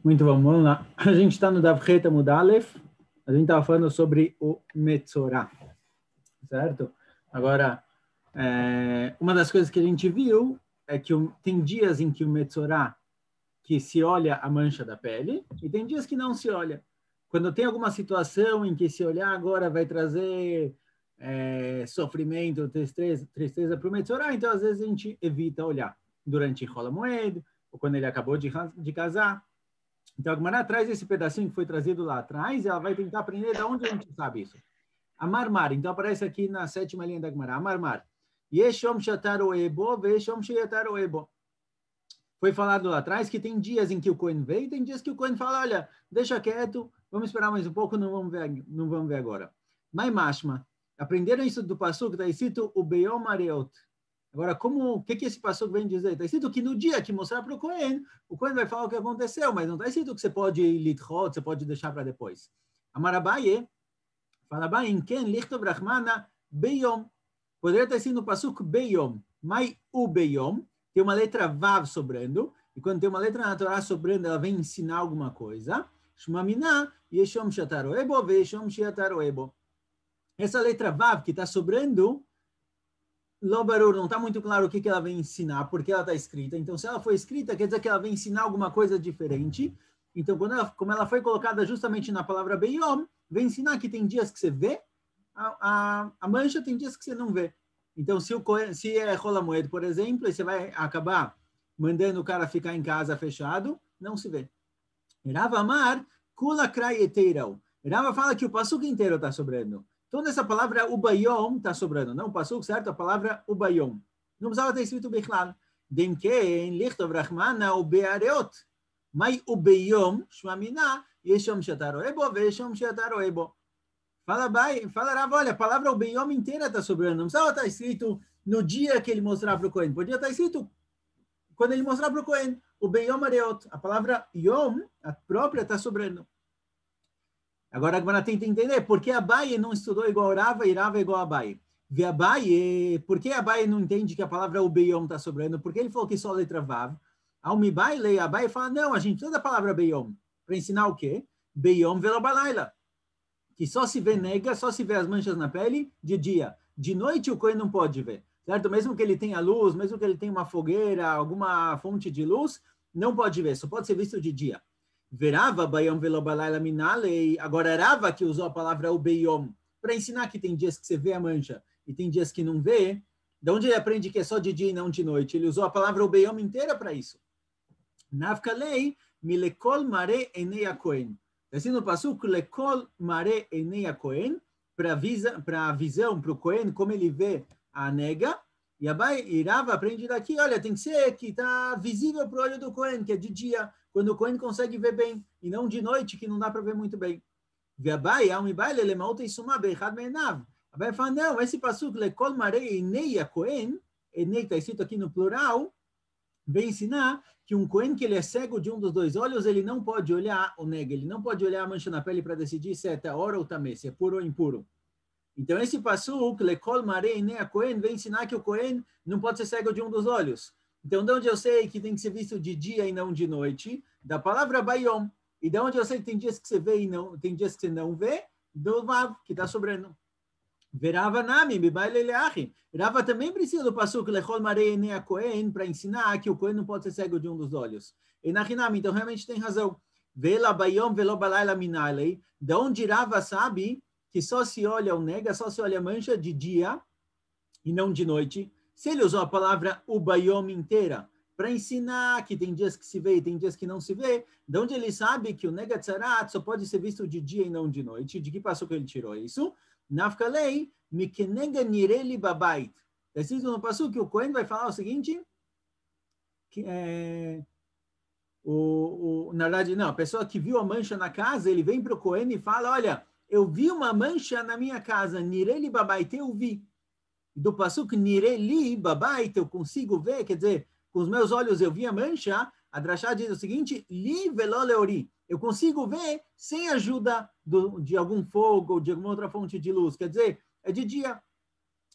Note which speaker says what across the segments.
Speaker 1: Muito bom, vamos lá. A gente está no Dav Het Amud Aleph, a gente estava falando sobre o Metzorah, certo? Agora, uma das coisas que a gente viu é que tem dias em que o Metzorah, que se olha a mancha da pele, e tem dias que não se olha. Quando tem alguma situação em que se olhar agora vai trazer sofrimento, tristeza para o Metzorah, então às vezes a gente evita olhar durante Chol HaMoed, ou quando ele acabou de casar. Então, a Gemara traz esse pedacinho que foi trazido lá atrás e ela vai tentar aprender de onde a gente sabe isso. Amarmar. Então, aparece aqui na sétima linha da Gemara. Amarmar. Yeshom shataru ebo, veshom sheyataru ebo. Foi falado lá atrás que tem dias em que o Cohen veio e tem dias que o Cohen fala, olha, deixa quieto, vamos esperar mais um pouco, não vamos ver agora. Mai mashma. Aprenderam isso do Pasuk, que está escrito o Beyom Areot. Agora, o que esse passuco vem dizer? Está escrito que no dia que mostrar para o Cohen vai falar o que aconteceu, mas não está escrito que você pode litchot, você pode deixar para depois. Amarabaye, fala bem, em quem lichtov rachmana beyom. Poderia ter sido no passuco beyom, mai u beyom, tem uma letra vav sobrando, e quando tem uma letra na Torá sobrando, ela vem ensinar alguma coisa. Shmamina, yeshom shataru ebo, veshom sheyataru ebo. Essa letra vav que está sobrando, Lobarur, não está muito claro o que ela vem ensinar, porque ela está escrita. Então, se ela foi escrita, quer dizer que ela vem ensinar alguma coisa diferente. Então, como ela foi colocada justamente na palavra Beyom, vem ensinar que tem dias que você vê a mancha, tem dias que você não vê. Então, se é Chol HaMoed, por exemplo, e você vai acabar mandando o cara ficar em casa fechado, não se vê. Rava Amar, Kula Krai Eteirau. Rava fala que o passuco inteiro está sobrando. Toda essa palavra ubayom está sobrando, não passou, certo? A palavra ubayom. Não precisava ter escrito bichlal. Demken lichtov rachmana ubeareot. Mai ubayom shmamina yeshom shataro ebo veshom shataro ebo. Fala Rav, olha, a palavra ubayom inteira está sobrando. Não precisava estar escrito no dia que ele mostrar para o Cohen. Podia estar escrito quando ele mostrar para o Cohen. Ubayom areot. A palavra yom, a própria, está sobrando. Agora a Gemara tenta entender por que Abaye não estudou igual Rava e Rava igual Abaye. Por que Abaye não entende que a palavra Ubeyom está sobrando? Por que ele falou que só a letra Vav? Ao Mibaile, Abaye fala, não, a gente precisa da palavra Beyom. Para ensinar o quê? Beyom velobalaila. Que só se vê nega, só se vê as manchas na pele de dia. De noite o Cohen não pode ver. Certo? Mesmo que ele tenha luz, mesmo que ele tenha uma fogueira, alguma fonte de luz, não pode ver, só pode ser visto de dia. Verava Bayom Velobalayla Minalei. Agora Rava que usou a palavra Ubeyom para ensinar que tem dias que você vê a mancha e tem dias que não vê. De onde ele aprende que é só de dia e não de noite? Ele usou a palavra Ubeyom inteira para isso. Navkalei milekol mare enei Cohen. Assim no passuco lekol mare enei Cohen para a visão para o Cohen como ele vê a nega. E Rava aprende daqui, olha, tem que ser que está visível para o olho do Cohen, que é de dia, quando o Cohen consegue ver bem, e não de noite, que não dá para ver muito bem. Abai fala, não, esse passuco, lekol marei enei a Cohen, enei está escrito aqui no plural, vem ensinar que um Cohen que ele é cego de um dos dois olhos, ele não pode olhar o nega, ele não pode olhar a mancha na pele para decidir se é tahor ou tamé, se é puro ou impuro. Então, esse passuco, lekol marei enei a Cohen, vem ensinar que o Cohen não pode ser cego de um dos olhos. Então, de onde eu sei que tem que ser visto de dia e não de noite? Da palavra bayom. E de onde eu sei que tem dias que você vê e não, tem dias que você não vê? Do vav, que está sobrando. Verava nami, bibaileleachi. Rava também precisa do passuco, lechol marei enei a Cohen, para ensinar que o Cohen não pode ser cego de um dos olhos. E nachinami, então realmente tem razão. Vela bayom, velo balayla minalei. De onde Rava sabe que só se olha o nega, só se olha a mancha de dia e não de noite. Se ele usou a palavra ubayom inteira para ensinar que tem dias que se vê e tem dias que não se vê, de onde ele sabe que o nega tzarat só pode ser visto de dia e não de noite? De que passou que ele tirou isso? Nafkalei mikenega nireli babait. Preciso no passo que o Cohen vai falar o seguinte, que na verdade, não, a pessoa que viu a mancha na casa, ele vem para o Cohen e fala, olha, eu vi uma mancha na minha casa, nireli babait, eu vi. Do passuco nireli babait, eu consigo ver, quer dizer, com os meus olhos eu vi a mancha, a drashá diz o seguinte, li velo leori, eu consigo ver sem ajuda de algum fogo ou de alguma outra fonte de luz, quer dizer, é de dia.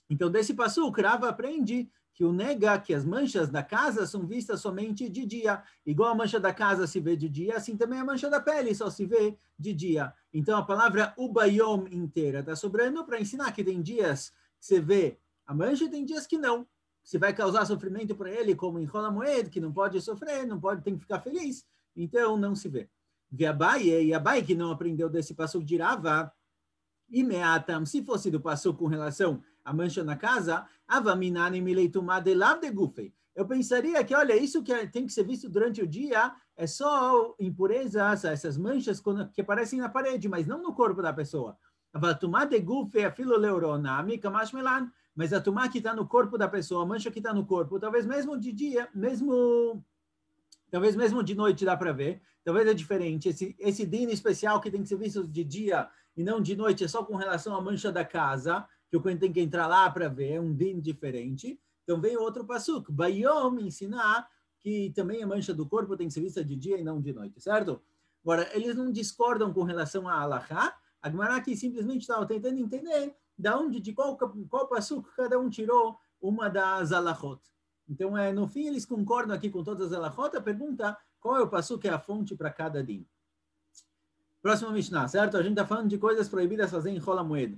Speaker 1: Então, desse passuco, Rava aprende que o nega que as manchas da casa são vistas somente de dia. Igual a mancha da casa se vê de dia, assim também a mancha da pele só se vê de dia. Então a palavra ubayom inteira está sobrando para ensinar que tem dias que você vê a mancha e tem dias que não. Se vai causar sofrimento para ele, como em Rola Moed, que não pode sofrer, não pode, tem que ficar feliz. Então não se vê. E Abai que não aprendeu desse passuco de Rava, Imeatam, se fosse do passuco com relação à mancha na casa, Avaminani mileitumá de lav de gufei. Eu pensaria que, olha, isso que tem que ser visto durante o dia é só impurezas, essas manchas que aparecem na parede, mas não no corpo da pessoa. Avatumá de gufei, afilo leuronami, kamashmelan. Mas a tumá que está no corpo da pessoa, a mancha que está no corpo, talvez mesmo de dia, talvez mesmo de noite dá para ver, talvez é diferente. Esse din especial que tem que ser visto de dia e não de noite, é só com relação à mancha da casa, que o Kohen tem que entrar lá para ver, é um din diferente. Então vem outro passuco, Bayom ensinar que também a mancha do corpo tem que ser vista de dia e não de noite, certo? Agora, eles não discordam com relação a Halachá, a Gemara aqui simplesmente estava tentando entender de qual passuco cada um tirou uma das alachot. Então, no fim, eles concordam aqui com todas as alachot. A pergunta, qual é o passuco que é a fonte para cada din? Próximo Mishnah, certo? A gente está falando de coisas proibidas fazer em Rola Moed.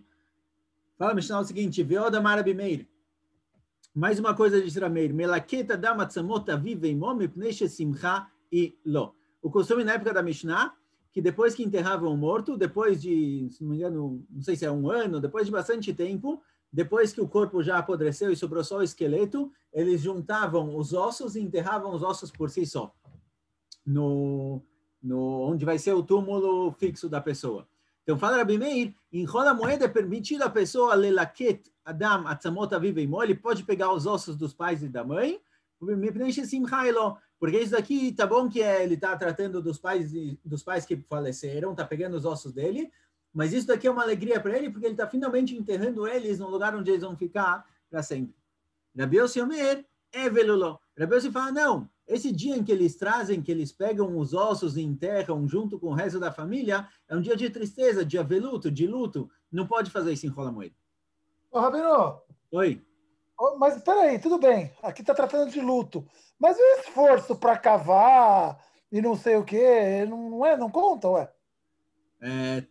Speaker 1: Fala Mishnah o seguinte, Veoda Marabimeir. Mais uma coisa de Rameir. Melaketa da matzamot avivei mom pneixe simcha e lo. O costume na época da Mishnah, que depois que enterravam o morto, depois de, se não me engano, não sei se é um ano, depois de bastante tempo, depois que o corpo já apodreceu e sobrou só o esqueleto, eles juntavam os ossos e enterravam os ossos por si só, onde vai ser o túmulo fixo da pessoa. Então, fala Rabi Meir, em Rola Moed é permitido a pessoa lelaket Adam atzamot avivei mo, ele pode pegar os ossos dos pais e da mãe, porque isso daqui tá bom que ele está tratando dos pais que faleceram, está pegando os ossos dele, mas isso daqui é uma alegria para ele, porque ele está finalmente enterrando eles no lugar onde eles vão ficar para sempre. Rabi Yossi Omer é veluló. Rabi Yossi fala, não, esse dia em que eles trazem, que eles pegam os ossos e enterram junto com o resto da família, é um dia de tristeza, de aveluto, de luto. Não pode fazer isso em Rola Moed.
Speaker 2: Ô, Rabino.
Speaker 1: Oi.
Speaker 2: Mas espera aí, tudo bem. Aqui está tratando de luto. Mas e o esforço para cavar e não sei o quê? Não conta, ué?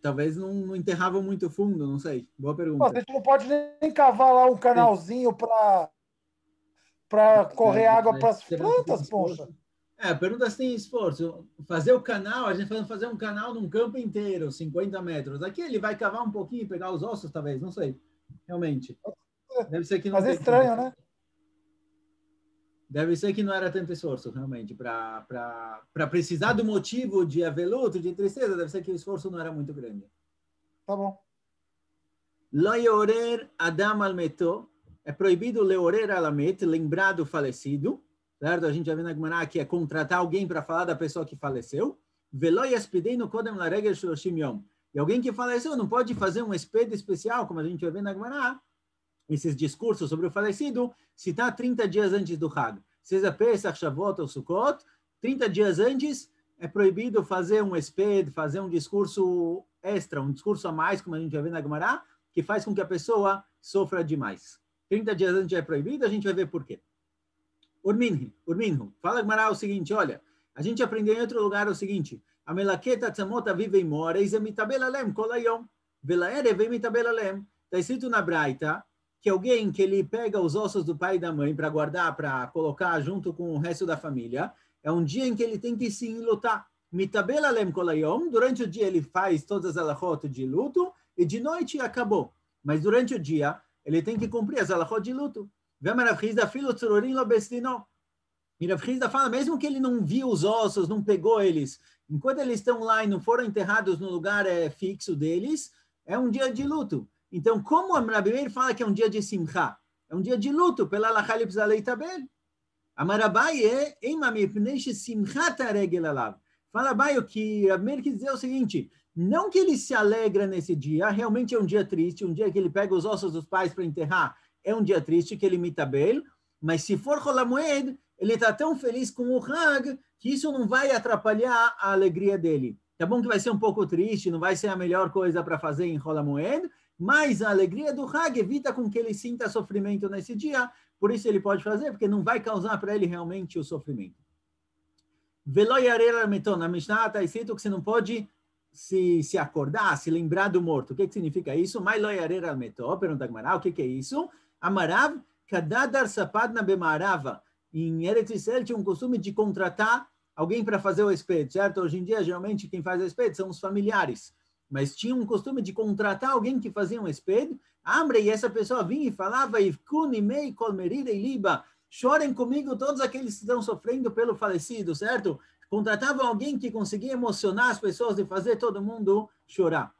Speaker 1: Talvez não enterravam muito fundo, não sei. Boa
Speaker 2: Pô,
Speaker 1: pergunta.
Speaker 2: a gente não pode nem cavar lá um canalzinho para correr água para as plantas, poxa.
Speaker 1: A pergunta se tem esforço. Fazer o canal, a gente vai fazer um canal num campo inteiro, 50 metros. Aqui ele vai cavar um pouquinho e pegar os ossos, talvez, não sei. Realmente. Deve ser que não.
Speaker 2: Mas é estranho, né?
Speaker 1: Deve ser que não era tanto esforço, realmente. Para precisar do motivo de aveluto, de tristeza, deve ser que o esforço não era muito grande.
Speaker 2: Tá bom.
Speaker 1: Lo yorer Adam al meto. É proibido leorer alamet, lembrar do falecido. Certo? A gente já vê na Gemara que é contratar alguém para falar da pessoa que faleceu. Velo yaspideinu kodem laregel shloshim yom. E alguém que faleceu não pode fazer um espeto especial, como a gente vai ver na Gemara, esses discursos sobre o falecido, se está 30 dias antes do Hag. Seja Pesach, Shavuot ou Sukkot, 30 dias antes é proibido fazer um espeto, fazer um discurso extra, um discurso a mais, como a gente vai ver na Gemara, que faz com que a pessoa sofra demais. 30 dias antes é proibido, a gente vai ver por quê. Urminhu. Fala Gemara o seguinte, olha, a gente aprendeu em outro lugar o seguinte, a melaketa tzamota vive e mora, e mitabel alem kol hayom, velaere vem mitabel alem. Está escrito na Braita que alguém que ele pega os ossos do pai e da mãe para guardar, para colocar junto com o resto da família, é um dia em que ele tem que se lutar. Mitabel alem kol hayom, durante o dia ele faz todas as alachot de luto, e de noite acabou. Mas durante o dia, ele tem que cumprir as alachot de luto. E Rav Hizda fala, mesmo que ele não viu os ossos, não pegou eles, enquanto eles estão lá e não foram enterrados no lugar fixo deles, é um dia de luto. Então, como a Rabi Meir fala que é um dia de simcha? É um dia de luto, pela alachá ele precisa leitabel. Amarabai simchata regel alav. Fala Baio que Rabi Meir quis dizer o seguinte, não que ele se alegra nesse dia, realmente é um dia triste, um dia que ele pega os ossos dos pais para enterrar, é um dia triste que ele mitabel, mas se for Rola Moed, ele está tão feliz com o Hag que isso não vai atrapalhar a alegria dele. Tá bom que vai ser um pouco triste, não vai ser a melhor coisa para fazer em Rola Moed, mas a alegria do Hag evita com que ele sinta sofrimento nesse dia, por isso ele pode fazer, porque não vai causar para ele realmente o sofrimento. Velo yarera meton, na Mishnah está escrito que você não pode se acordar, se lembrar do morto. O que significa isso? Mai lo yarera meton, pergunta Gemara, o que é isso? Amarav, kadadar sapadna bemarava. Em Eretz Israel tinha um costume de contratar alguém para fazer o espeto, certo? Hoje em dia, geralmente, quem faz o espeto são os familiares. Mas tinha um costume de contratar alguém que fazia um espeto. Amre, e essa pessoa vinha e falava, chorem comigo todos aqueles que estão sofrendo pelo falecido, certo? Contratavam alguém que conseguia emocionar as pessoas e fazer todo mundo chorar.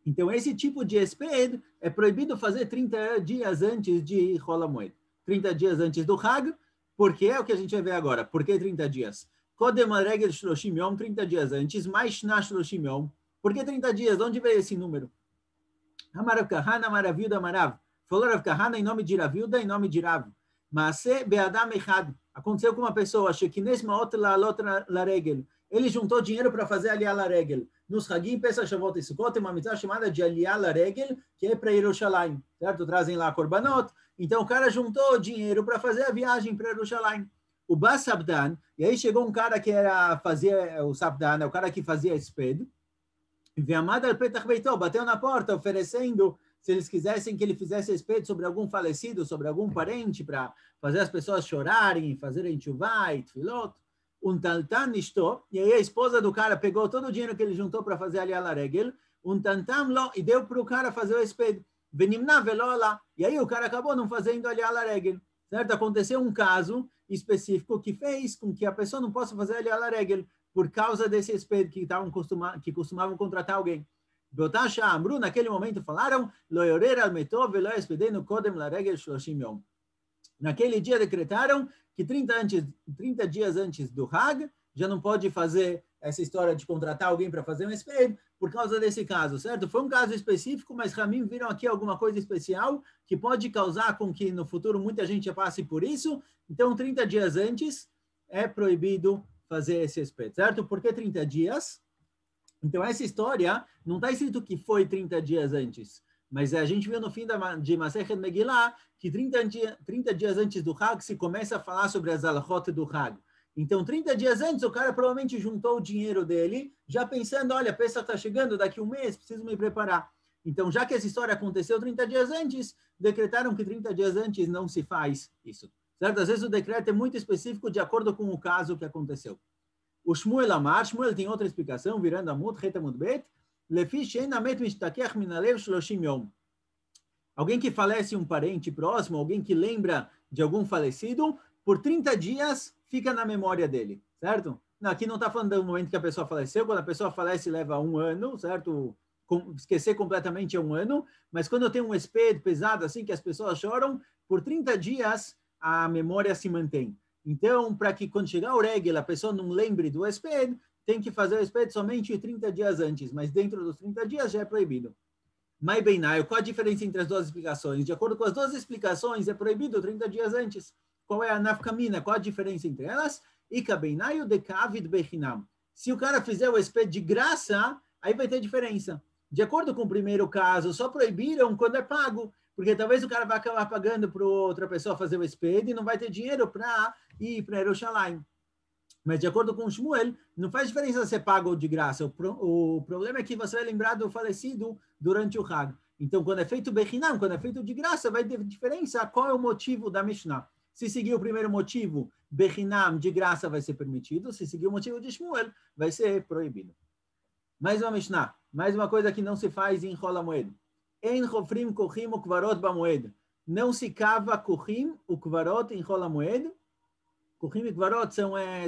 Speaker 1: Então, esse tipo de espeto é proibido fazer 30 dias antes de Hol HaMoed. 30 dias antes do Hag, porque é o que a gente vai ver agora. Por que 30 dias? Kodem Regel Shloshim Yom, 30 dias antes, mais Shna Shloshim Yom. Por que 30 dias? De onde veio esse número? Amarav Kahana, Amaravilda, Amarav. Falou Rav Kahana em nome de Ravilda, em nome de Rav. Maase Beadam Echad. Aconteceu com uma pessoa, Shekines Maot La'alot Laregel. Ele juntou dinheiro para fazer Aliyah Laregel. Nos Hagim, Pesach, Shavuot e Sukkot, tem uma mitzvah chamada de Aliyah Laregel, que é para Yerushalayim, certo? Trazem lá Korbanot. Então, o cara juntou dinheiro para fazer a viagem para Yerushalayim. O Bas Sabdan, e aí chegou um cara que fazia o Sabdan, é o cara que fazia espedo, bateu na porta oferecendo, se eles quisessem que ele fizesse espeto sobre algum falecido, sobre algum parente, para fazer as pessoas chorarem, fazerem tchuvá e tfilot. Tantan ishto, e aí a esposa do cara pegou todo o dinheiro que ele juntou para fazer ali a regel, tantam lo, e deu para o cara fazer o espeto. Venimna velola, e aí o cara acabou não fazendo ali a regel. Certo? Aconteceu um caso específico que fez com que a pessoa não possa fazer ali a regel por causa desse espeto que costumavam contratar alguém. Botasha Amru, naquele momento falaram, lo yorer al metov velo espedeno kodem la regel shloshim yom. Naquele dia decretaram que 30 dias antes do Hag, já não pode fazer essa história de contratar alguém para fazer um espeto por causa desse caso, certo? Foi um caso específico, mas Ramim viram aqui alguma coisa especial que pode causar com que no futuro muita gente passe por isso. Então, 30 dias antes é proibido fazer esse espeto, certo? Por que 30 dias? Então, essa história não está escrito que foi 30 dias antes, mas a gente viu no fim de Masechet Megillah que 30 dias antes do Hag se começa a falar sobre as alachot do Hag. Então, 30 dias antes, o cara provavelmente juntou o dinheiro dele, já pensando, olha, a Pesach está chegando daqui um mês, preciso me preparar. Então, já que essa história aconteceu 30 dias antes, decretaram que 30 dias antes não se faz isso. Certo? Às vezes o decreto é muito específico de acordo com o caso que aconteceu. O Shmuel Amar, Shmuel tem outra explicação, virando Amud, Retamud Bet, Lefi Shein Amet Mishtakech Minalev Shloshim Yom. Alguém que falece um parente próximo, alguém que lembra de algum falecido, por 30 dias fica na memória dele, certo? Não, aqui não está falando do momento que a pessoa faleceu, quando a pessoa falece leva um ano, certo? Esquecer completamente é um ano, mas quando eu tenho um espeto pesado assim, que as pessoas choram, por 30 dias a memória se mantém. Então, para que quando chegar o regel, a pessoa não lembre do espeto, tem que fazer o espeto somente 30 dias antes, mas dentro dos 30 dias já é proibido. Mai Beinaio, qual a diferença entre as duas explicações? De acordo com as duas explicações, é proibido 30 dias antes. Qual é a nafkamina? Qual a diferença entre elas? Ika Beinaio de Kavid Bechinam. Se o cara fizer o espeto de graça, aí vai ter diferença. De acordo com o primeiro caso, só proibiram quando é pago, porque talvez o cara vai acabar pagando para outra pessoa fazer o espeto e não vai ter dinheiro para ir para Yerushalayim. Mas de acordo com o Shmuel, não faz diferença se é pago ou de graça. O problema é que você vai lembrar do falecido durante o Hag. Então, quando é feito Bechinam, quando é feito de graça, vai ter diferença qual é o motivo da Mishnah. Se seguir o primeiro motivo, Bechinam, de graça, vai ser permitido. Se seguir o motivo de Shmuel, vai ser proibido. Mais uma Mishnah. Mais uma coisa que não se faz em Hol HaMoed. En chofrim kochim ukvarot bamoed. Não se cava kochim ukvarot em Hol HaMoed. Kochim e ukvarot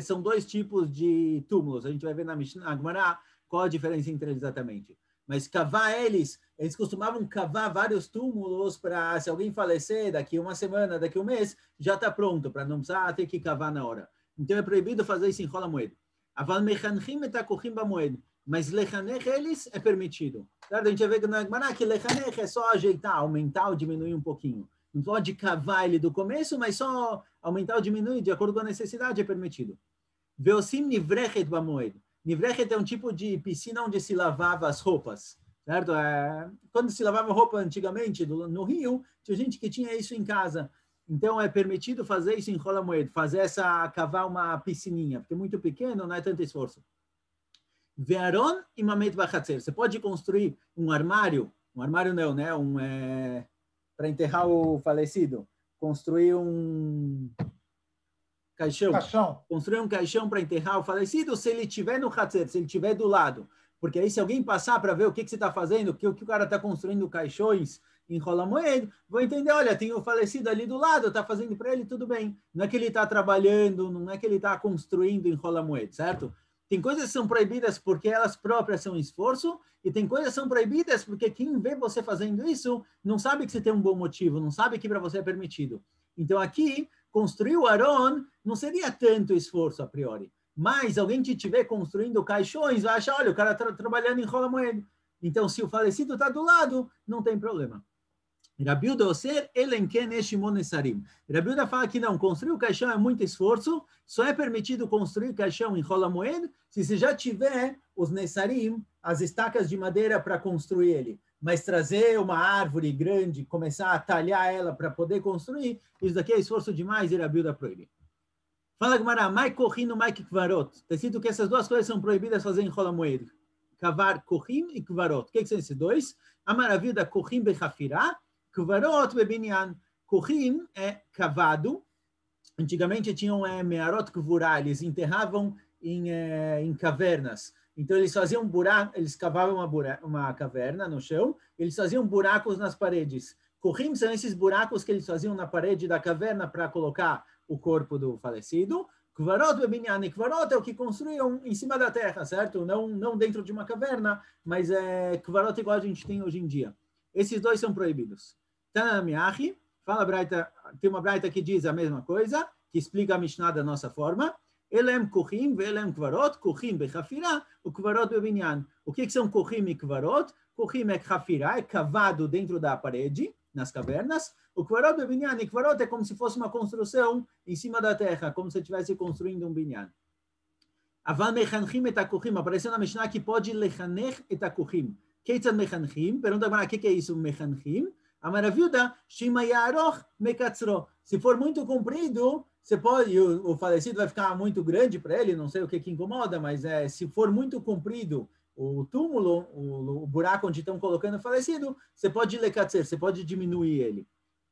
Speaker 1: são dois tipos de túmulos. A gente vai ver na Mishnah Gemara qual a diferença entre eles exatamente. Mas cavar eles costumavam cavar vários túmulos para, se alguém falecer daqui uma semana, daqui um mês, já está pronto, para não precisar ter que cavar na hora. Então é proibido fazer isso em Hol HaMoed. Aval mechanchim et kochim bamoed. Mas lechanech eles é permitido. Certo? A gente vai ver na Gemara que lechanech é só ajeitar, aumentar ou diminuir um pouquinho. Não pode cavar ele do começo, mas só aumentar ou diminuir de acordo com a necessidade é permitido. Veosim nivrechet bamoed. Nivrechet é um tipo de piscina onde se lavava as roupas. Certo? Quando se lavava roupa antigamente no Rio, tinha gente que tinha isso em casa. Então, é permitido fazer isso em Rola Moed, cavar uma piscininha, porque é muito pequeno, não é tanto esforço. Ve'aron e mamet bachatzer. Você pode construir um armário não, né? Para enterrar o falecido. Construir um caixão. Construir um caixão para enterrar o falecido se ele estiver no hatzer, se ele estiver do lado. Porque aí se alguém passar para ver o que você está fazendo, o que o cara está construindo caixões em Rola Moed, vou entender, olha, tem o falecido ali do lado, está fazendo para ele, tudo bem. Não é que ele está trabalhando, não é que ele está construindo em Rola Moed, certo? Tem coisas que são proibidas porque elas próprias são esforço, e tem coisas que são proibidas porque quem vê você fazendo isso não sabe que você tem um bom motivo, não sabe que para você é permitido. Então aqui, construir o Aron não seria tanto esforço a priori. Mas alguém que estiver construindo caixões vai achar, olha, o cara está trabalhando em Rola Moed. Então, se o falecido está do lado, não tem problema. Rabiuda Oser, Elenken Eshimon Nesarim. Rabiuda fala que não, construir o caixão é muito esforço, só é permitido construir caixão em Rola Moed se você já tiver os Nesarim, as estacas de madeira para construir ele. Mas trazer uma árvore grande, começar a talhar ela para poder construir, isso daqui é esforço demais e Rabiuda proíbe. Fala Gemara, Mai Kohim, Mai Kvarot. Está escrito que essas duas coisas são proibidas fazer em Rola Moed. Kavar Kohim e Kvarot. O que são esses dois? A maravilha da Kohim Bechafirá, Kvarot Bebinyan. Kohim é cavado. Antigamente tinham mearot kvurá, eles enterravam em cavernas. Então eles faziam buraco, eles cavavam uma caverna no chão, eles faziam buracos nas paredes. Kohim são esses buracos que eles faziam na parede da caverna para colocar o corpo do falecido. Kvarot bebinyan, kvarot é o que construíam em cima da terra, certo? Não dentro de uma caverna, mas kvarot igual a gente tem hoje em dia. Esses dois são proibidos. Tanamiahi, fala Braita, tem uma Braita que diz a mesma coisa, que explica a Mishnah da nossa forma. Elem kuchim, velem kvarot, kuchim bechafirá, o kvarot bebinyan. O que são kuchim e kvarot? Kuchim é chafirá, é cavado dentro da parede, nas cavernas. O kvarot bebinyan, e kvarot é como se fosse uma construção em cima da terra, como se estivesse construindo um binyan. Aval mechanchim et akuchim, apareceu na Mishnah que pode lechanech et akuchim. Keitzad mechanchim, pergunta agora o que é isso, mechanchim? A maravilha, shima yaroch mekatzro. Se for muito comprido, você pode, o falecido vai ficar muito grande para ele, não sei o que incomoda, mas se for muito comprido o túmulo, o buraco onde estão colocando o falecido, você pode lekatzer, você pode diminuir ele.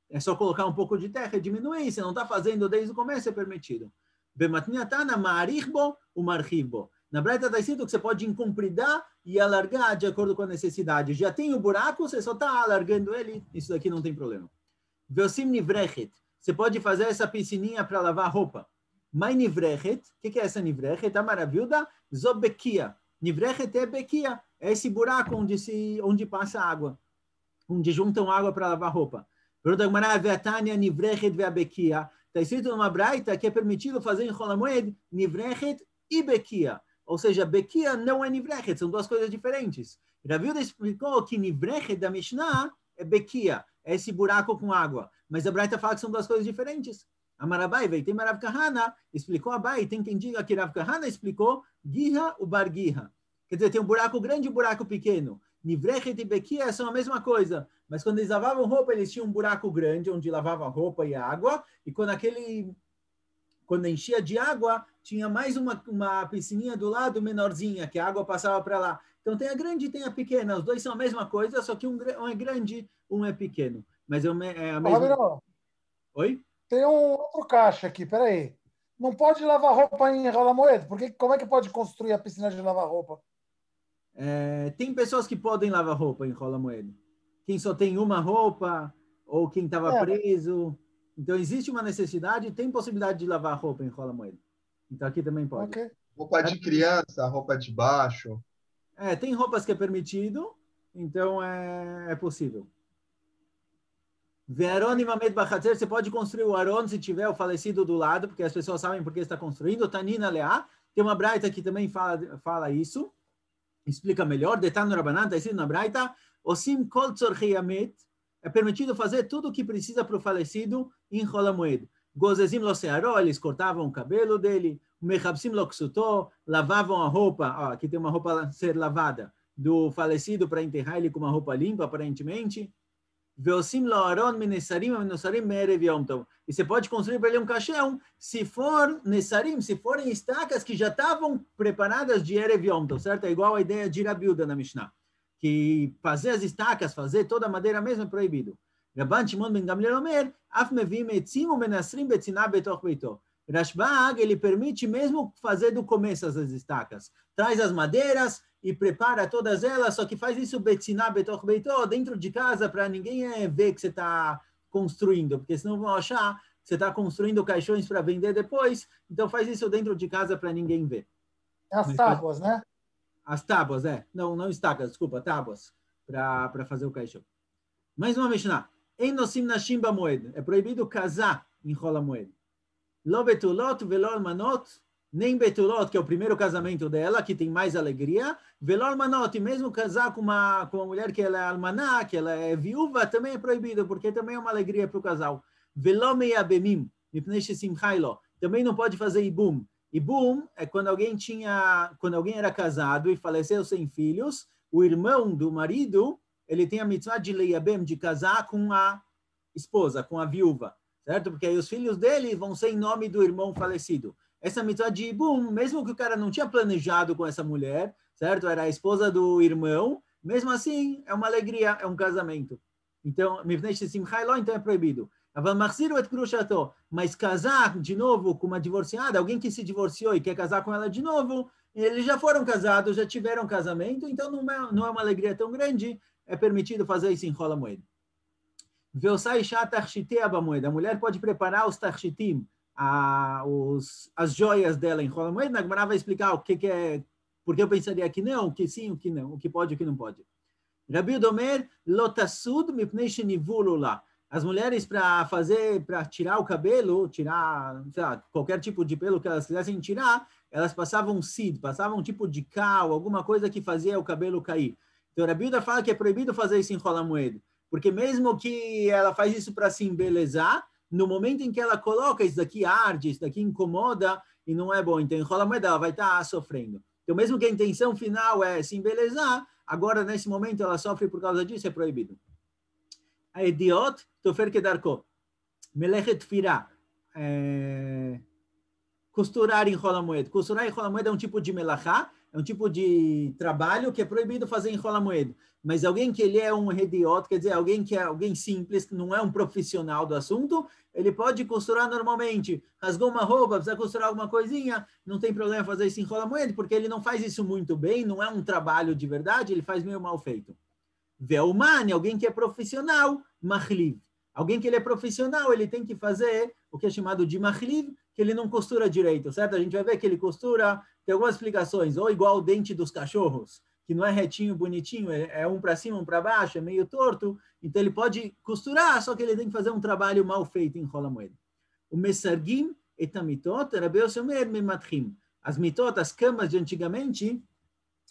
Speaker 1: É só colocar um pouco de terra e diminuir. Se não está fazendo desde o começo, é permitido. Bematniatana ma'arichbo umarchivbo. Na Braita está escrito que você pode encompridar e alargar de acordo com a necessidade. Já tem o buraco, você só está alargando ele, isso daqui não tem problema. Veosim nivrechet. Você pode fazer essa piscininha para lavar roupa. Mai nivrechet. O que é essa nivrechet? A maravilha. Zobekia. Nivrechet é bekia. É esse buraco onde passa água. Onde juntam água para lavar roupa. Está escrito numa Braita que é permitido fazer em Rola Moed nivrechet e bekia. Ou seja, bekia não é nivrechet, são duas coisas diferentes. Raviuda explicou que nivrechet da Mishnah é bekia, é esse buraco com água. Mas a Braita fala que são duas coisas diferentes. A Marabai veio, tem Rav Kahana, explicou a Bai, tem quem diga que Rav Kahana explicou Giha o Bar Giha. Quer dizer, tem um buraco grande e um buraco pequeno. Nivrechet e bekia são a mesma coisa. Mas quando eles lavavam roupa, eles tinham um buraco grande onde lavava a roupa e a água. E quando enchia de água, tinha mais uma piscininha do lado menorzinha, que a água passava para lá. Então tem a grande e tem a pequena. Os dois são a mesma coisa, só que um é grande, um é pequeno. Mas é a mesma...
Speaker 2: Rabino,
Speaker 1: Oi?
Speaker 2: tem um outro caixa aqui, peraí. Não pode lavar roupa em Rola Moed? Porque como é que pode construir a piscina de lavar roupa?
Speaker 1: Tem pessoas que podem lavar roupa em Rola Moed. Quem só tem uma roupa, ou quem estava preso. Então, existe uma necessidade, tem possibilidade de lavar roupa em Rola Moed. Então, aqui também pode.
Speaker 2: Okay.
Speaker 3: Roupa de criança, roupa de baixo.
Speaker 1: Tem roupas que é permitido, então é possível. Ve'aron imamed bachatzer, você pode construir o Aron se tiver o falecido do lado, porque as pessoas sabem por que está construindo. Tanina leá, tem uma Braita que também fala isso, explica melhor. Detano Rabanan, está escrito na Braita, Osim kol tzorchei hamet, é permitido fazer tudo o que precisa para o falecido em Rola Moed. Gozezim lo searo, eles cortavam o cabelo dele. Mechabsim lo ksuto, lavavam a roupa. Aqui tem uma roupa a ser lavada do falecido para enterrar ele com uma roupa limpa, aparentemente. Veosim lo aron menesarim menesarim merev yom tov. E você pode construir para ele um caixão se for nesarim, se forem estacas que já estavam preparadas de erev yom tov, certo? É igual a ideia de Rabi Uda na Mishnah, que fazer as estacas, fazer toda a madeira mesmo é proibido. Rabban Shimon ben Gamliel Omer, af mevim etzim umenasrim betzinah betoch beito. Rashbag, ele permite mesmo fazer do começo as estacas. Traz as madeiras e prepara todas elas, só que faz isso betzinah betoch beito, dentro de casa, para ninguém ver que você está construindo, porque senão vão achar que você está construindo caixões para vender depois, então faz isso dentro de casa para ninguém ver.
Speaker 2: As tábuas, né?
Speaker 1: As tábuas, não estacas, desculpa, tábuas, para fazer o caixão. Mais uma Mishnah. Em nosim nashim bamoed. É proibido casar em rola moed. Lo betulot velo almanot, nem betulot, que é o primeiro casamento dela, que tem mais alegria, velo almanot, e mesmo casar com uma mulher que ela é almaná, que ela é viúva, também é proibido, porque também é uma alegria para o casal. Velo meyabemim, mipnei shesimchailo. Também não pode fazer ibum. Ibum é quando alguém era casado e faleceu sem filhos, o irmão do marido, ele tem a mitzvah de leiabem, de casar com a esposa, com a viúva, certo? Porque aí os filhos dele vão ser em nome do irmão falecido. Essa mitzvah de ibum, mesmo que o cara não tinha planejado com essa mulher, certo? Era a esposa do irmão, mesmo assim, é uma alegria, é um casamento. Então, então é proibido. Mas casar de novo com uma divorciada, alguém que se divorciou e quer casar com ela de novo, eles já foram casados, já tiveram casamento, então não é uma alegria tão grande, é permitido fazer isso em rola moeda. A mulher pode preparar os tarshitim, as joias dela em rola moeda. A Gemara vai explicar o que é, porque eu pensaria que não, o que sim, o que não, o que pode e o que não pode. Rabi Omer, lotasud mipnei shenivulu lá. As mulheres para tirar o cabelo, tirar, sei lá, qualquer tipo de pelo que elas quisessem tirar, elas passavam sid, passavam um tipo de cal, alguma coisa que fazia o cabelo cair. Então, a Bíblia fala que é proibido fazer isso em rola moeda, porque mesmo que ela faz isso para se embelezar, no momento em que ela coloca isso daqui arde, isso daqui incomoda e não é bom. Então, em rola moeda ela vai estar sofrendo. Então, mesmo que a intenção final é se embelezar, agora, nesse momento, ela sofre por causa disso, é proibido. A idiot, tofer kedarko. Melechet firá. Costurar em rola moeda. Costurar em rola moeda é um tipo de melachá, é um tipo de trabalho que é proibido fazer em rola moeda. Mas alguém que ele é um idiot, quer dizer, alguém que é alguém simples, que não é um profissional do assunto, ele pode costurar normalmente. Rasgou uma roupa, precisa costurar alguma coisinha, não tem problema fazer isso em rola moeda, porque ele não faz isso muito bem, não é um trabalho de verdade, ele faz meio mal feito. Ve'umani, alguém que é profissional, mahliv. Alguém que ele é profissional, ele tem que fazer o que é chamado de mahliv, que ele não costura direito, certo? A gente vai ver que ele costura, tem algumas explicações, ou igual o dente dos cachorros, que não é retinho, bonitinho, é um para cima, um para baixo, é meio torto, então ele pode costurar, só que ele tem que fazer um trabalho mal feito em rola moeda. O mesargim et amitot, Rabi Omer mematchim. As mitot, as camas de antigamente,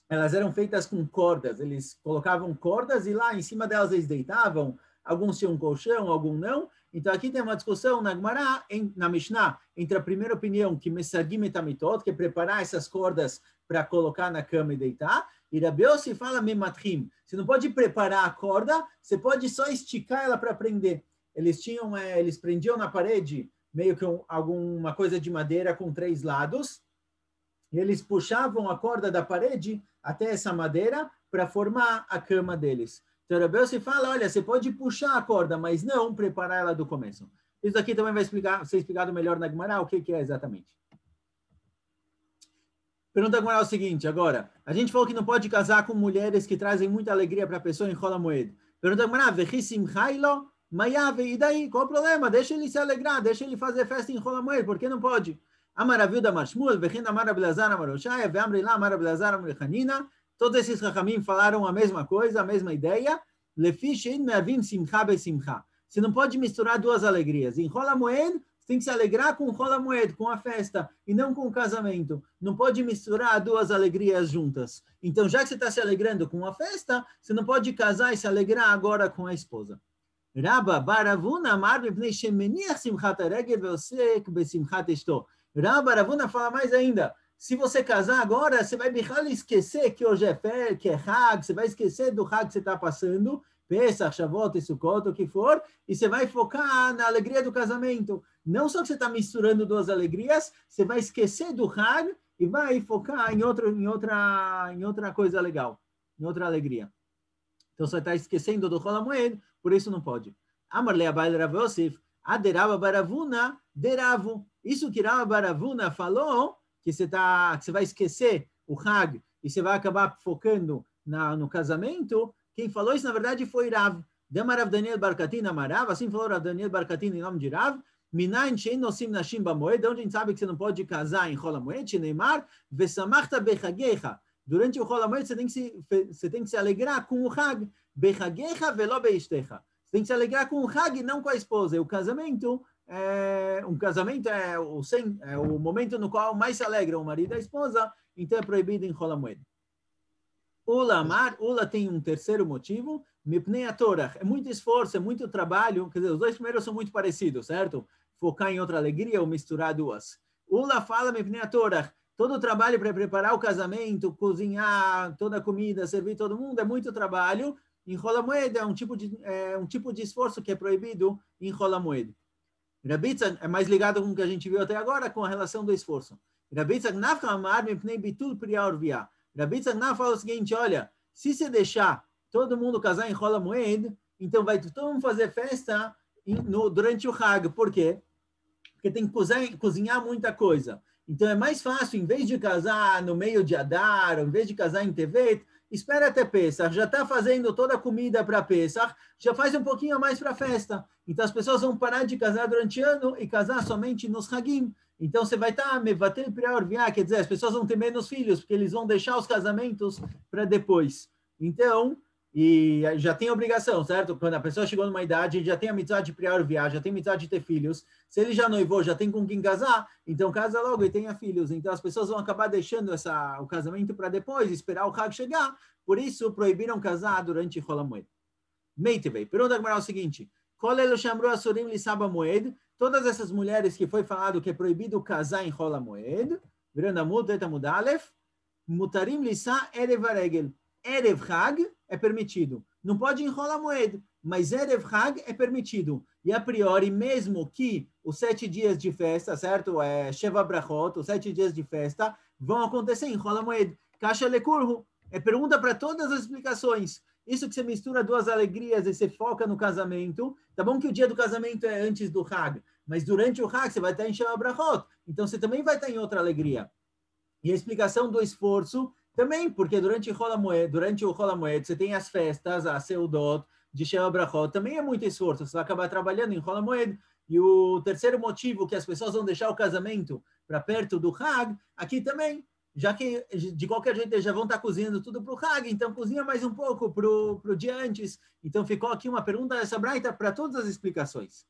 Speaker 1: elas eram feitas com cordas, eles colocavam cordas e lá em cima delas eles deitavam, alguns tinham um colchão, alguns não. Então aqui tem uma discussão na Gemara, na Mishnah, entre a primeira opinião, que mesargim et amitot, que é preparar essas cordas para colocar na cama e deitar, e Rabi Yossi fala mematchim. Você não pode preparar a corda, você pode só esticar ela para prender. Eles prendiam na parede meio que alguma coisa de madeira com 3 lados, e eles puxavam a corda da parede até essa madeira para formar a cama deles. Então, Rabi Yossi fala, olha, você pode puxar a corda, mas não preparar ela do começo. Isso aqui também vai ser explicado melhor na Gemara, o que é exatamente. Pergunta agora é o seguinte, agora, a gente falou que não pode casar com mulheres que trazem muita alegria para a pessoa em rola moeda. Pergunta agora, e daí, qual o problema? Deixa ele se alegrar, deixa ele fazer festa em rola moeda, por que não pode? Amaravilda Marshmuel, Vechin Amar Abelazar Amaroshaya, Veamrila Amar Abelazar Amarechanina. Todos esses rachamim falaram a mesma coisa, a mesma ideia. Lefi shein meavim simcha besimcha. Você não pode misturar duas alegrias. Em rola moed, você tem que se alegrar com rola moed, com a festa, e não com o casamento. Não pode misturar duas alegrias juntas. Então, já que você está se alegrando com a festa, você não pode casar e se alegrar agora com a esposa. Rabba Baravuna Amar Bipnei Shemeniach Simchat Haregel Veosek Besimchat Eshto. Rabba Baravuna fala mais ainda. Se você casar agora, você vai esquecer que hoje é fé, que é Hag, você vai esquecer do Hag que você está passando, Pesach, Shavuot e Sukkot, o que for, e você vai focar na alegria do casamento. Não só que você está misturando duas alegrias, você vai esquecer do Hag e vai focar em outra coisa legal, em outra alegria. Então você está esquecendo do Chol HaMoed, por isso não pode. Amar le Abai Rav Yosef, aderava baravuna, deravu. Isso que Rav Baravuna falou, que você vai esquecer o Hag e você vai acabar focando no casamento, quem falou isso, na verdade, foi Rav. Dema Rav Daniel Barkatin Amarav, assim falou Rav Daniel Barkatin em nome de Rav, Minayin shein nosim nashim bamoed, onde a gente sabe que você não pode casar em Chol HaMoed, Neymar, vesamachta bechagecha. Durante o Chol HaMoed, você tem que se alegrar com o Hag, bechagecha velo beishtecha. Você tem que se alegrar com o Hag e não com a esposa. E o casamento é o momento no qual mais se alegram o marido e a esposa, então é proibido em Chol HaMoed. Ula tem um terceiro motivo, Mipnei HaTorah. É muito esforço, é muito trabalho, quer dizer, os dois primeiros são muito parecidos, certo? Focar em outra alegria ou misturar duas. Ula fala Mipnei HaTorah. Todo o trabalho para preparar o casamento, cozinhar, toda a comida, servir todo mundo, é muito trabalho. Em Chol HaMoed é um tipo de esforço que é proibido em Chol HaMoed. Rabitzak é mais ligado com o que a gente viu até agora, com a relação do esforço. Rabitzak nafka amar mipnei bitul priya orvia. Rabitzak nafka fala o seguinte, olha, se você deixar todo mundo casar em Chol HaMoed, então vai todo mundo fazer festa durante o Hag. Por quê? Porque tem que cozinhar muita coisa. Então é mais fácil, em vez de casar no meio de Adar, em vez de casar em Tevet, espera até Pesach, já está fazendo toda a comida para Pesach, já faz um pouquinho a mais para a festa. Então as pessoas vão parar de casar durante o ano e casar somente nos Hagim. Então você vai estar mevatel priya orvia, quer dizer, as pessoas vão ter menos filhos, porque eles vão deixar os casamentos para depois. Então, e já tem obrigação, certo? Quando a pessoa chegou numa idade, já tem a mitzvah de priya orvia, já tem a mitzvah de ter filhos. Se ele já noivou, já tem com quem casar, então casa logo e tenha filhos. Então as pessoas vão acabar deixando o casamento para depois, esperar o Hag chegar. Por isso, proibiram casar durante Chol HaMoed. Meitevei. Pergunta agora é o seguinte. Todas essas mulheres que foi falado que é proibido casar em Chol HaMoed, virando a multa, eta mudalef, mutarim lisa erev haregel. Erev Hag é permitido. Não pode em Chol HaMoed, mas Erev Hag é permitido. E a priori, mesmo que os 7 dias de festa, certo? Sheva Brachot, os 7 dias de festa, vão acontecer em Chol HaMoed. Kasha lekurhu. É pergunta para todas as explicações. Isso que você mistura duas alegrias e você foca no casamento. Tá bom que o dia do casamento é antes do Hag, mas durante o Hag você vai estar em Sheva Brachot. Então você também vai estar em outra alegria. E a explicação do esforço também, porque durante o Chol HaMoed, você tem as festas, a Seudot, de Sheva Brachot, também é muito esforço, você vai acabar trabalhando em Chol HaMoed. E o terceiro motivo que as pessoas vão deixar o casamento para perto do Hag, aqui também, já que de qualquer jeito eles já vão estar cozinhando tudo para o Hag, então cozinha mais um pouco para o dia antes. Então ficou aqui uma pergunta dessa braita para todas as explicações.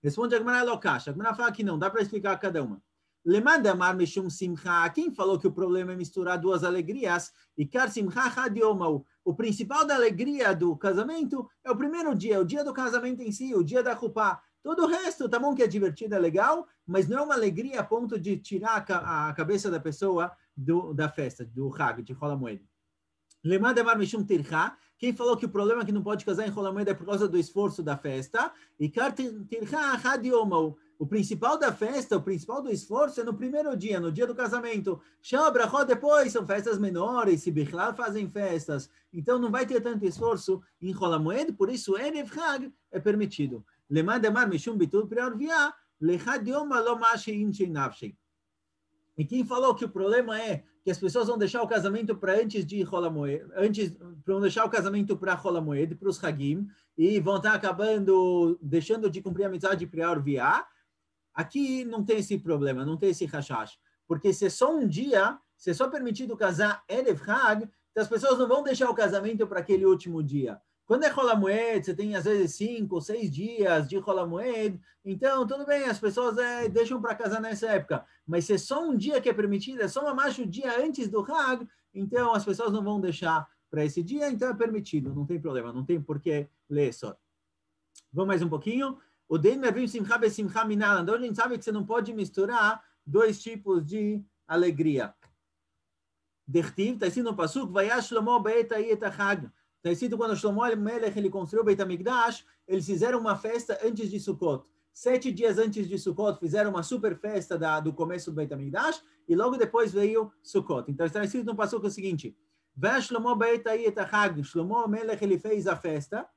Speaker 1: Responde a Gemara Lokash. A Gemara fala que não, dá para explicar cada uma. Lemanda amar mishum simcha. Quem falou que o problema é misturar duas alegrias? E kar simcha hadiomau. O principal da alegria do casamento é o primeiro dia, o dia do casamento em si, o dia da chupá. Todo o resto, tá bom que é divertido, é legal, mas não é uma alegria a ponto de tirar a cabeça da pessoa da festa, do Hag, de Chol HaMoed. Lemanda amar mishum tircha. Quem falou que o problema é que não pode casar em Chol HaMoed é por causa do esforço da festa? E kar tircha hadiomau. O principal da festa, o principal do esforço é no primeiro dia, no dia do casamento. Sheva Brachot depois são festas menores, se Bichlal fazem festas. Então não vai ter tanto esforço em Chol HaMoed, por isso Erev Hag é permitido. Lemad amar mishum bitul priya orvia, lechad yom lo mashein sheinavshei. E quem falou que o problema é que as pessoas vão deixar o casamento para antes de Chol HaMoed, vão deixar o casamento para Chol HaMoed, para os Hagim, e vão estar deixando de cumprir a mitzvah de priya orvia. Aqui não tem esse problema, não tem esse rashash. Porque se é só um dia, se é só permitido casar Erev Hag, então as pessoas não vão deixar o casamento para aquele último dia. Quando é Chol HaMoed, você tem às vezes 5 ou 6 dias de Chol HaMoed, então tudo bem, as pessoas deixam para casar nessa época. Mas se é só um dia que é permitido, é só uma marcha o dia antes do Hag, então as pessoas não vão deixar para esse dia, então é permitido, não tem problema, não tem por que ler só. Vamos mais um pouquinho. O Den Mervim Simcha Besimcha Minal, onde a gente sabe que você não pode misturar dois tipos de alegria. Dertiv, está escrito no Pasuk, Vayash Shlomo Be'et Ha'et HaChag. Está escrito quando Shlomo Melech ele construiu o Beit HaMikdash, eles fizeram uma festa antes de Sukkot. 7 dias antes de Sukkot, fizeram uma super festa do começo do Beit HaMikdash, e logo depois veio Sukkot. Então está escrito no passuco o seguinte, Shlomo Beit HaChag, Shlomo Melech ele fez a festa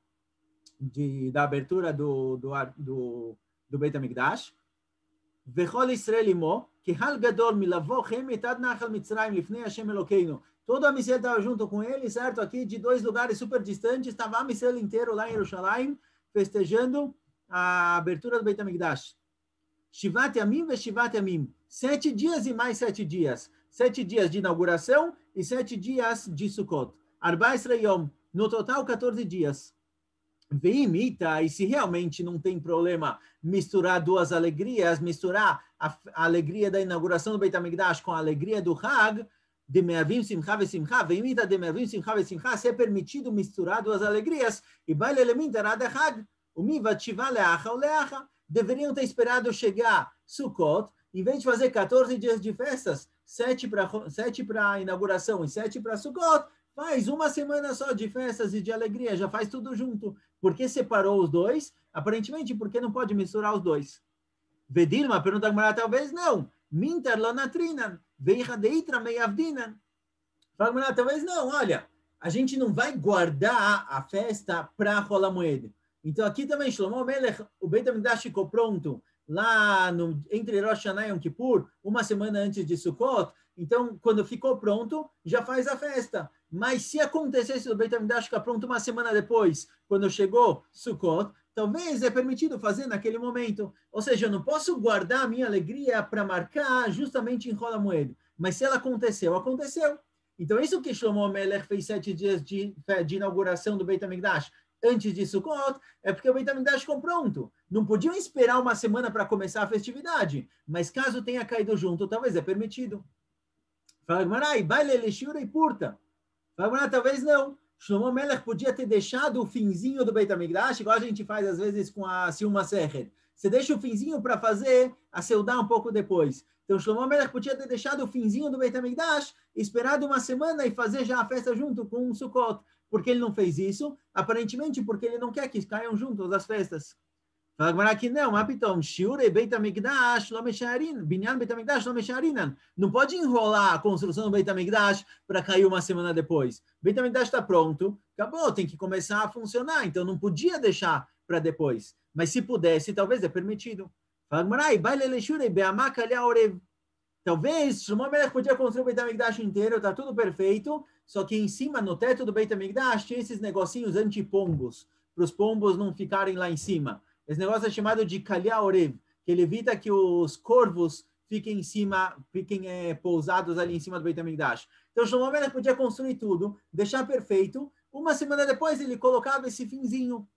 Speaker 1: da abertura do Beit HaMikdash, Vechol Israel imo, Kehal Gadol milavochem etad nachal Mitzrayim lifnei Hashem Elokeinu. Todo a Amisrael estava junto com ele, certo? Aqui de 2 lugares super distantes, estava a Amisrael inteiro lá em Jerusalém, festejando a abertura do Beit HaMikdash. Shivat Yamim ve Shivat Yamim. 7 dias e mais 7 dias. 7 dias de inauguração e 7 dias de Sukkot. Arba Esrei Yom. No total, 14 dias. Veimita, e se realmente não tem problema misturar duas alegrias, misturar a alegria da inauguração do Beit HaMikdash com a alegria do Hag, de Me'avim Simcha ve Simcha, veimita de Me'avim Simcha ve Simcha, se é permitido misturar duas alegrias, e baile elemento era de Hag, o Mivat Shiva Leacha ou Leacha, deveriam ter esperado chegar Sukkot, em vez de fazer 14 dias de festas, 7 para a inauguração e 7 para Sukkot, faz uma semana só de festas e de alegria, já faz tudo junto. Por que separou os dois? Aparentemente, porque não pode misturar os dois. Vedilma, pergunta a Gemara, talvez não. Minter lanatrinan, veicha deitra meiavdinan. Fala a Gemara, talvez não, olha, a gente não vai guardar a festa para Rola Moed. Então aqui também, Shlomo Melech, o Beit HaMikdash ficou pronto lá entre Rosh Hashanah e Yom Kippur, uma semana antes de Sukkot. Então, quando ficou pronto, já faz a festa. Mas se acontecesse o Beit HaMikdash ficar pronto uma semana depois, quando chegou Sukkot, talvez é permitido fazer naquele momento. Ou seja, eu não posso guardar a minha alegria para marcar justamente em Rola Moed. Mas se ela aconteceu, aconteceu. Então, isso que Shlomo Melech fez 7 dias de inauguração do Beit HaMikdash antes de Sukkot, é porque o Beit HaMikdash ficou pronto. Não podiam esperar uma semana para começar a festividade. Mas caso tenha caído junto, talvez é permitido. Fala, Gmarai, baile elishura e purta. Fala, talvez não. Shlomo Melech podia ter deixado o finzinho do Beit HaMikdash, igual a gente faz às vezes com a Silma Secher. Você deixa o finzinho para fazer a Seudá um pouco depois. Então, Shlomo Melech podia ter deixado o finzinho do Beit HaMikdash, esperado uma semana e fazer já a festa junto com o Sukkot. Por que ele não fez isso? Aparentemente porque ele não quer que caiam juntos as festas. Fala agora que não, Apitom, Shiurei Beit HaMikdash lo mesharin, Binyan Beit HaMikdash lo mesharinan. Não pode enrolar a construção do Beit HaMikdash para cair uma semana depois. Beit HaMikdash está pronto, acabou, tem que começar a funcionar. Então não podia deixar para depois. Mas se pudesse, talvez é permitido. Fala agora, Baile Leshurei Be'amak Alia Orev. Talvez Shlomo Melech podia construir o Beit HaMikdash inteiro, está tudo perfeito, só que em cima, no teto do Beit HaMikdash, tinha esses negocinhos anti-pombos, para os pombos não ficarem lá em cima. Esse negócio é chamado de Kalia Orev, que ele evita que os corvos fiquem em cima, pousados ali em cima do Beit HaMikdash. Então, Shlomo Melech podia construir tudo, deixar perfeito. Uma semana depois, ele colocava esse finzinho.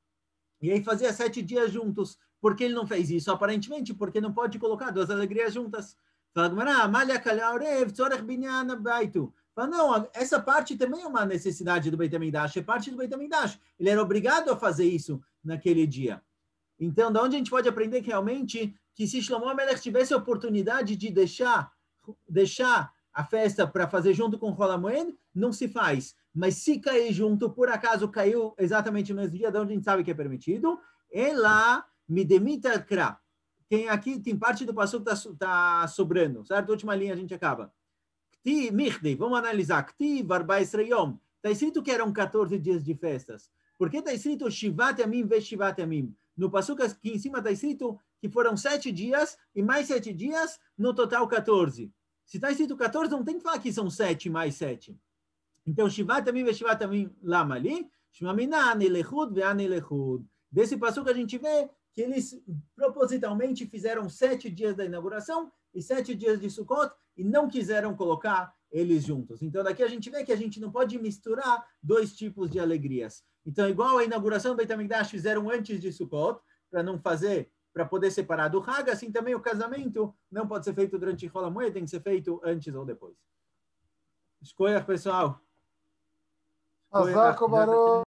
Speaker 1: E aí fazia 7 dias juntos. Por que ele não fez isso? Aparentemente, porque não pode colocar duas alegrias juntas. Fala, não, essa parte também é uma necessidade do Beit HaMikdash, é parte do Beit HaMikdash. Ele era obrigado a fazer isso naquele dia. Então, da onde a gente pode aprender que realmente que se Shlomo Melech tivesse a oportunidade de deixar a festa para fazer junto com o Rola Moed, não se faz. Mas se cair junto, por acaso caiu exatamente no mesmo dia, de onde a gente sabe que é permitido, ela me demita kra. Tem parte do passo que está sobrando, certo? Última linha a gente acaba. Kti michdi, vamos analisar. Kti varba Yom. Está escrito que eram 14 dias de festas. Por que está escrito Shivat Yamim ve Shivat Yamim? No passuca aqui em cima está escrito que foram 7 dias e mais 7 dias, no total 14. Se está escrito 14, não tem que falar que são 7 mais 7. Então, Shivat Yamim ve Shivat Yamim lama ali, Shmamina anelechud ve anelechud. Desse passuca a gente vê que eles propositalmente fizeram 7 dias da inauguração e 7 dias de Sukkot e não quiseram colocar eles juntos. Então, daqui a gente vê que a gente não pode misturar 2 tipos de alegrias. Então, igual a inauguração do Beit HaMikdash fizeram antes de Sukkot, para poder separar do Hag, assim também o casamento não pode ser feito durante Rola Moed, tem que ser feito antes ou depois. Escolha, pessoal.
Speaker 2: Azar, Baruch.